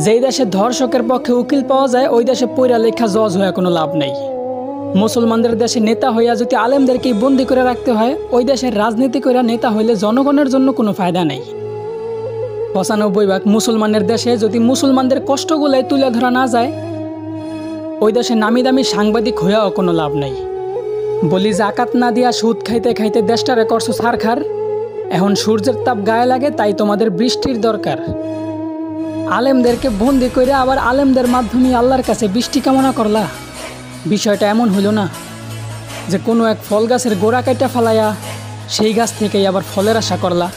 যেই দেশে ধর্ষকের পক্ষে উকিল পাওয়া যায় ওই দেশে পইরা লেখা জজ হয়ে কোনো লাভ নেই। মুসলমানদের দেশে নেতা হইয়া যদি আলেমদেরকেই বন্দি করে রাখতে হয়, ওই দেশের রাজনীতি করে নেতা হইলে জনগণের জন্য কোনো ফায়দা নেই। ৯৫% মুসলমানের দেশে যদি মুসলমানদের কষ্টগুলাই তুলে ধরা না যায়, ওই দেশে নামি দামি সাংবাদিক হইয়াও কোনো লাভ নেই। বলি জাকাত না দিয়া সুদ খাইতে খাইতে দেশটারে করছো ছারখার। এখন সূর্যের তাপ গায়ে লাগে, তাই তোমাদের বৃষ্টির দরকার। আলেমদেরকে বন্দি করে আবার আলেমদের মাধ্যমে আল্লাহর কাছে বৃষ্টি কামনা করলা। বিষয়টা এমন হইল না যে কোনো এক ফল গাছের গোড়া কাইটা ফালাইয়া সেই গাছ থেকেই আবার ফলের আশা করলা।